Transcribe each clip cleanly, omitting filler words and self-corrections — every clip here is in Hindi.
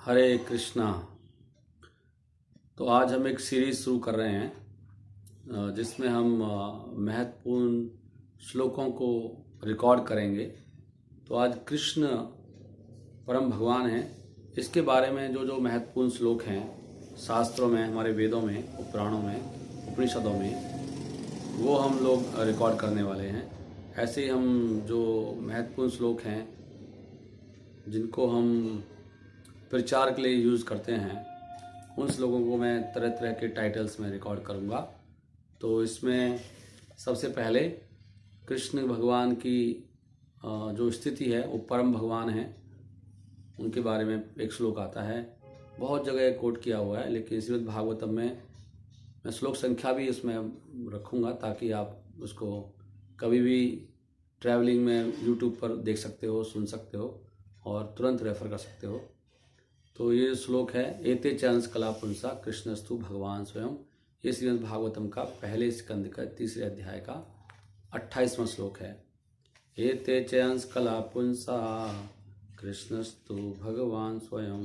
हरे कृष्णा। तो आज हम एक सीरीज शुरू कर रहे हैं जिसमें हम महत्वपूर्ण श्लोकों को रिकॉर्ड करेंगे। तो आज कृष्ण परम भगवान हैं, इसके बारे में जो जो महत्वपूर्ण श्लोक हैं शास्त्रों में, हमारे वेदों में, पुराणों में, उपनिषदों में, वो हम लोग रिकॉर्ड करने वाले हैं। ऐसे ही हम जो महत्वपूर्ण श्लोक हैं जिनको हम प्रचार के लिए यूज़ करते हैं, उन श्लोकों को मैं तरह तरह के टाइटल्स में रिकॉर्ड करूँगा। तो इसमें सबसे पहले कृष्ण भगवान की जो स्थिति है, वो परम भगवान हैं, उनके बारे में एक श्लोक आता है। बहुत जगह कोट किया हुआ है, लेकिन श्रीमद् भागवतम में मैं श्लोक संख्या भी इसमें रखूँगा ताकि आप उसको कभी भी ट्रैवलिंग में यूट्यूब पर देख सकते हो, सुन सकते हो और तुरंत रेफर कर सकते हो। तो ये श्लोक है, एते चंस कला पुंसा कृष्णस्तु भगवान स्वयं। ये श्रीमद् भागवतम का पहले स्कंद का 3 अध्याय का 28वां श्लोक है। एते चंस कला पुंसा कृष्णस्तु भगवान स्वयं।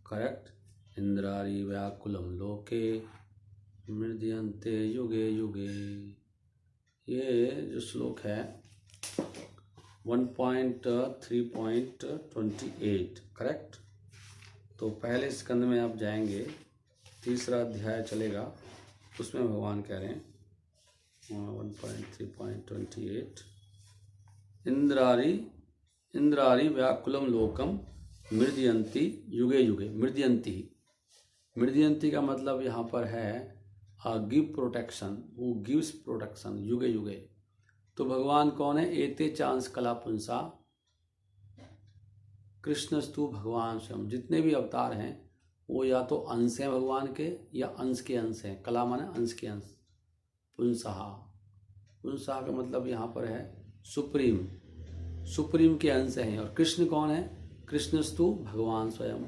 करेक्ट। इंद्रारी व्याकुलम लोके मृद्यन्ते युगे युगे। ये जो श्लोक है 1.3.28 करेक्ट। तो पहले स्कंद में आप जाएंगे, 3 अध्याय चलेगा, उसमें भगवान कह रहे हैं 1.3.28 इंद्रारी व्याकुलम लोकम मृद्यन्ति युगे युगे। मृद्यन्ति का मतलब यहाँ पर है गिव प्रोटेक्शन, वो गिव्स प्रोटेक्शन युगे युगे। तो भगवान कौन है? एते चांस कला पुंसा कृष्णस्तु भगवान स्वयं। जितने भी अवतार हैं वो या तो अंश हैं भगवान के या अंश के अंश हैं। कला माने अंश के अंश। पुंसा का मतलब यहाँ पर है सुप्रीम के अंश हैं। और कृष्ण कौन है? कृष्णस्तु भगवान स्वयं।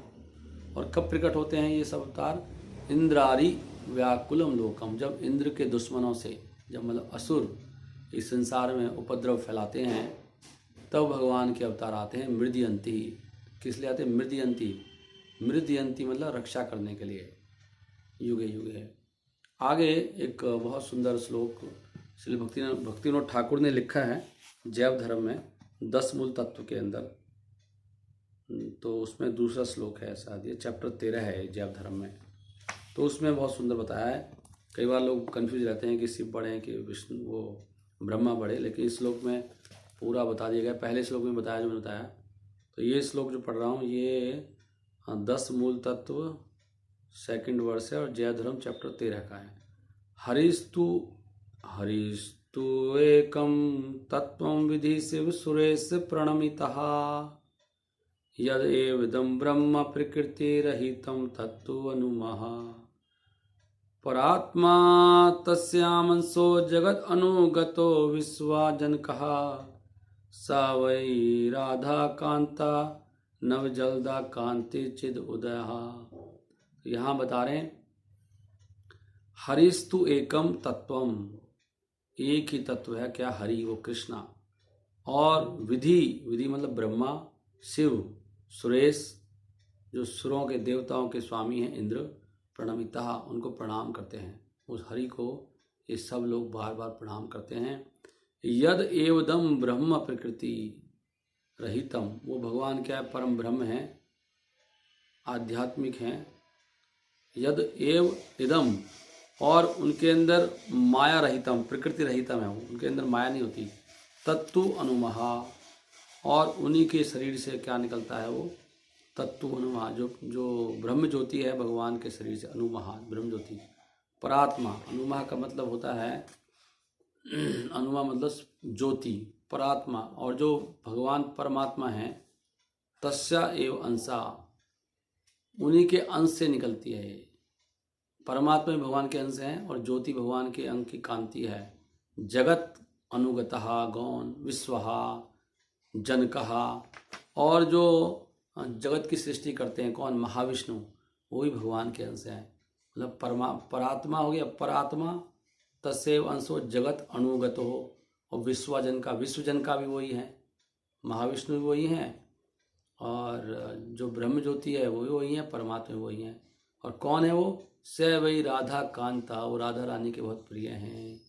और कब प्रकट होते हैं ये सब अवतार? इंद्रारी व्याकुलम लोकम। जब इंद्र के दुश्मनों से, जब मतलब असुर इस संसार में उपद्रव फैलाते हैं, तब भगवान के अवतार आते हैं। मृद्यन्ति किस लिए आते हैं? मृद्यन्ति मतलब रक्षा करने के लिए। युगे युगे। आगे एक बहुत सुंदर श्लोक श्री भक्तिविनोद ठाकुर ने लिखा है जैव धर्म में 10 मूल तत्व के अंदर। तो उसमें दूसरा श्लोक है, शायद ये चैप्टर 13 है जैव धर्म में। तो उसमें बहुत सुंदर बताया है। कई बार लोग कन्फ्यूज रहते हैं कि शिव बड़े हैं कि विष्णु वो ब्रह्मा बड़े, लेकिन इस श्लोक में पूरा बता दिया गया। पहले श्लोक में बताया जो मैंने बताया। तो ये श्लोक जो पढ़ रहा हूँ ये 10 मूल तत्व 2nd वर्ष है और जय धर्म चैप्टर 13 का है। हरिस्तु एकम तत्वं विधि शिव सुरेश प्रणमितः यद एवं ब्रह्म प्रकृति रहितं तत्तु अनुमः परात्मा तस्यामंसो जगत अनुगतो विश्वाजनकः सा वै राधा कांता नवजलदा कांति चिद उदयः। यहाँ बता रहे हैं हरिस्तु एकम तत्वम, एक ही तत्व है। क्या? हरि, वो कृष्णा। और विधि मतलब ब्रह्मा, शिव, सुरेश जो सुरों के देवताओं के स्वामी हैं, इंद्र, प्रणमिता उनको प्रणाम करते हैं। उस हरि को ये सब लोग बार बार प्रणाम करते हैं। यद एवदम ब्रह्म प्रकृति रहितम, वो भगवान क्या है? परम ब्रह्म हैं, आध्यात्मिक हैं। यद एव इदम, और उनके अंदर माया रहितम, प्रकृति रहितम है, उनके अंदर माया नहीं होती। तत्तु अनुमहा, और उन्हीं के शरीर से क्या निकलता है? वो तत्तु अनुमहा, जो ब्रह्म ज्योति है भगवान के शरीर से। अनुमहा ब्रह्म ज्योति। परात्मा, अनुमहा का मतलब होता है अनुमा मतलब ज्योति, परात्मा। और जो भगवान परमात्मा हैं, तस्या एव अंशा, उन्हीं के अंश से निकलती है। परमात्मा भगवान के अंश हैं और ज्योति भगवान के अंग की कांति है। जगत अनुगतः गौण विश्वहा जनकहा, और जो जगत की सृष्टि करते हैं कौन? महाविष्णु, वो भी भगवान के अंश हैं। मतलब परात्मा हो गया परात्मा, तस्यैव अंशो जगत अनुगतो हो। और विश्वजन का भी वही है, महाविष्णु भी वही हैं और जो ब्रह्म ज्योति है वो भी वही है, परमात्मा भी वही है। और कौन है वो? स वही राधा कांता, वो राधा रानी के बहुत प्रिय हैं,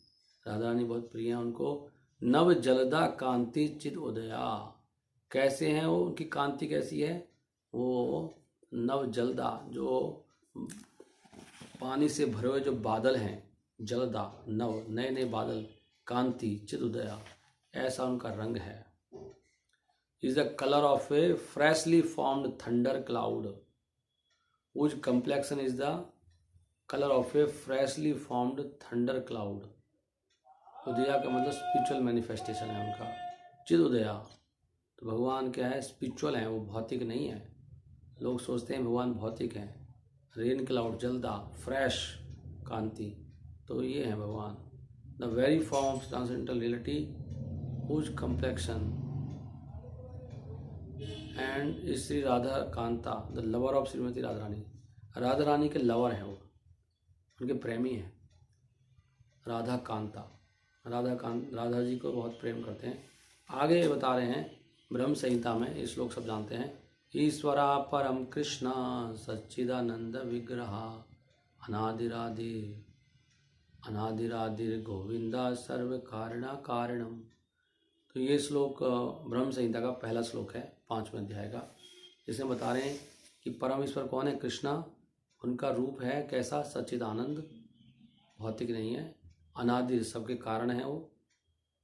राधा रानी बहुत प्रिय हैं उनको। नव जलदा कांति चिद उदया, कैसे हैं वो, उनकी कांति कैसी है? वो नव जलदा, जो पानी से भरे हुए जो बादल हैं, जलदा नव, नए नए बादल, कांति चिद उदया, ऐसा उनका रंग है। Is the colour of A freshly formed thunder cloud, whose complexion is the color of a freshly formed thunder cloud। उदया का मतलब स्पिरिचुअल मैनिफेस्टेशन है उनका। चिद उदया, तो भगवान क्या है? स्पिरिचुअल है, वो भौतिक नहीं है। लोग सोचते हैं भगवान भौतिक है। रेन क्लाउड, जलदा, फ्रेश, कांति, तो ये है भगवान। The very form of transcendental reality, whose complexion and Shri Radha Kanta, the lover of Shrimati Radha Rani, Radha Rani के लवर हैं वो, उनके प्रेमी हैं। राधा कांता, राधा जी को बहुत प्रेम करते हैं। आगे बता रहे हैं ब्रह्म संहिता में, ये श्लोक सब जानते हैं। ईश्वरा परम कृष्ण सच्चिदानंद विग्रहा अनादिरादिर गोविंदा सर्व कारणा कारणम। तो ये श्लोक ब्रह्म संहिता का पहला श्लोक है, 5वें अध्याय का, जिसमें बता रहे हैं कि परम ईश्वर कौन है? कृष्णा। उनका रूप है कैसा? सच्चिदानंद, भौतिक नहीं है। अनादि, सबके कारण है वो,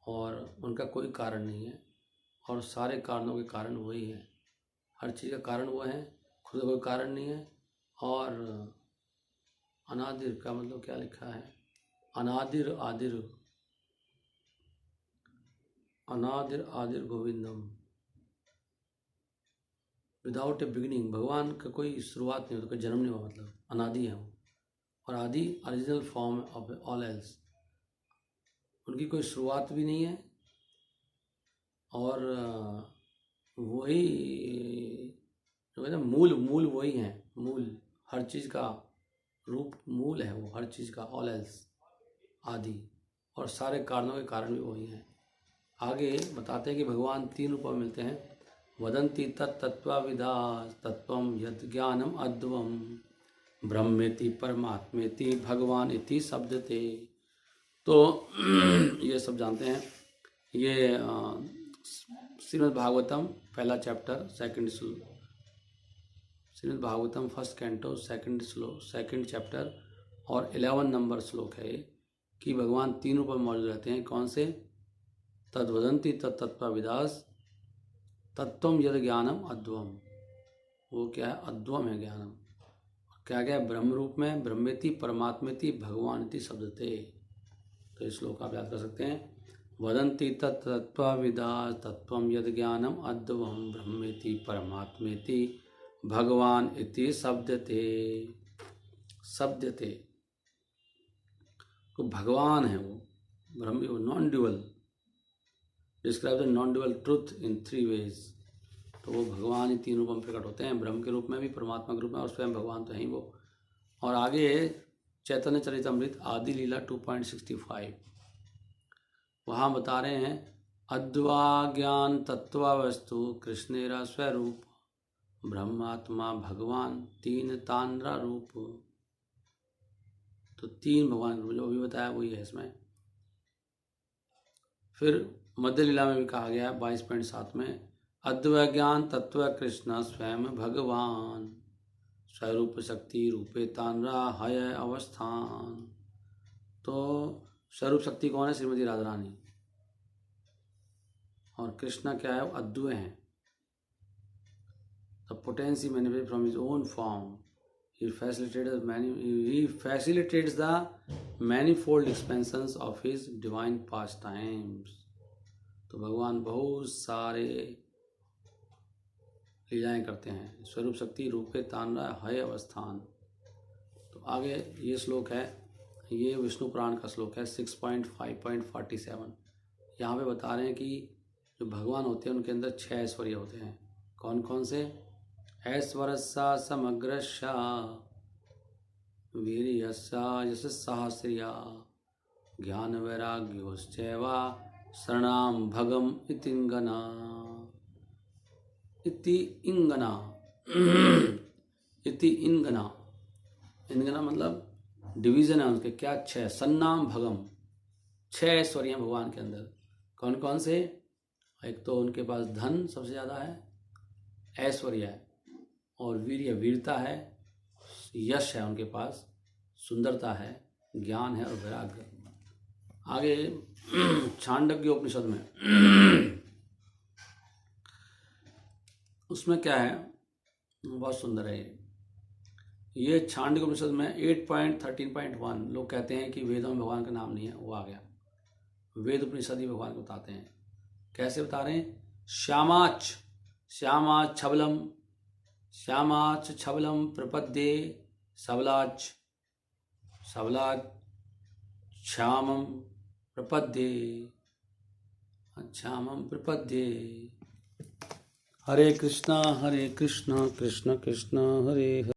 और उनका कोई कारण नहीं है, और सारे कारणों के कारण वही है। हर चीज़ का कारण वो है, खुद का कोई कारण नहीं है। और अनादिर का मतलब क्या लिखा है? अनादिर आदिर गोविंदम, विदाउट ए बिगिनिंग। भगवान का कोई शुरुआत नहीं होता, कोई जन्म नहीं हुआ, मतलब अनादि है वो। और आदि original form of all else, उनकी कोई शुरुआत भी नहीं है, और वही जो कहते हैं मूल वही है। मूल, हर चीज़ का रूप मूल है वो, हर चीज़ का, ऑल एल्स, आदि, और सारे कारणों के कारण भी वही हैं। आगे बताते हैं कि भगवान 3 रूपों में मिलते हैं। वदंती तत्त्वविदा तत्त्वम यद ज्ञानम अद्वम ब्रह्मेति परमात्मेति भगवान इति शब्दते। तो ये सब जानते हैं। ये श्रीमद् भागवतम पहला chapter, Shrimad Bhagavatam first canto second chapter और 11 नंबर श्लोक है ये, कि भगवान 3 रूपों में मौजूद रहते हैं। कौन से? तद्वदंती तत्त्वविदास तत्वम यद ज्ञानम अद्वम, वो क्या है? अद्वम है ज्ञानम। क्या क्या है? ब्रह्म रूप में, ब्रह्मेति परमात्मेति भगवानिति शब्दते। तो इस श्लोक आप याद कर सकते हैं। वदंती तत्त्वविदास तत्वम यद ज्ञानम अद्वम ब्रह्मेति परमात्मेति भगवान इति शब्दते। तो भगवान है वो, ब्रह्म, वो non dual, describe the non dual truth in 3 ways। तो वो भगवान ही 3 रूपों में प्रकट होते हैं, ब्रह्म के रूप में भी, परमात्मा के रूप में, और स्वयं भगवान तो है ही वो। और आगे चैतन्य चरितमृत आदि लीला 2.65, वहाँ बता रहे हैं अद्वा ज्ञान तत्व वस्तु कृष्णेरा स्वरूप ब्रह्मात्मा भगवान 3 तांद्रा रूप। तो 3 भगवान रूप जो भी बताया वही है इसमें। फिर मध्य लीला में भी कहा गया है 22.7 में, अद्वै ज्ञान तत्व कृष्ण स्वयं भगवान स्वरूप शक्ति रूपे तानरा हय अवस्थान। तो स्वरूप शक्ति कौन है? श्रीमती राधा रानी। और कृष्णा क्या है? अद्वै है। The potency manifest from his own form, he facilitates the manifold expansions of his divine pastimes। तो भगवान बहुत सारे लीलाएं करते हैं। स्वरूप शक्ति रूपे तानरा हय अवस्थान। तो आगे ये श्लोक है, ये विष्णु पुराण का श्लोक है 6.5.47। यहाँ पे बता रहे हैं कि जो भगवान होते हैं उनके अंदर 6 ऐश्वर्य होते हैं। कौन कौन से? ऐश्वर्यस्या समग्रस्या वीर्यस्या यशस्साहस्रिया ज्ञान वैराग्योश्चैव शरणाम भगम इतिंगना। इति इंगना इति इंगना। इंगना मतलब डिवीजन है उनके, क्या 6 सन्नाम भगम, 6 ऐश्वर्य हैं भगवान के अंदर। कौन कौन से? एक तो उनके पास धन सबसे ज़्यादा है, ऐश्वर्य है, और वीर्य वीरता है, यश है उनके पास, सुंदरता है, ज्ञान है और वैराग्य। आगे छांदोग्य उपनिषद में उसमें क्या है, बहुत सुंदर है ये छांदोग्य उपनिषद में 8.13.1 लोग कहते हैं कि वेदों में भगवान का नाम नहीं है, वो आ गया। वेद उपनिषद ही भगवान को बताते हैं। कैसे बता रहे हैं? श्यामाच श्यामाच छबलम, श्यामाच छबलम प्रपद्ये, सबलाच सबलाच श्यामम प्रपद्ये, श्यामम प्रपद्ये। हरे कृष्णा कृष्ण कृष्ण हरे हरे।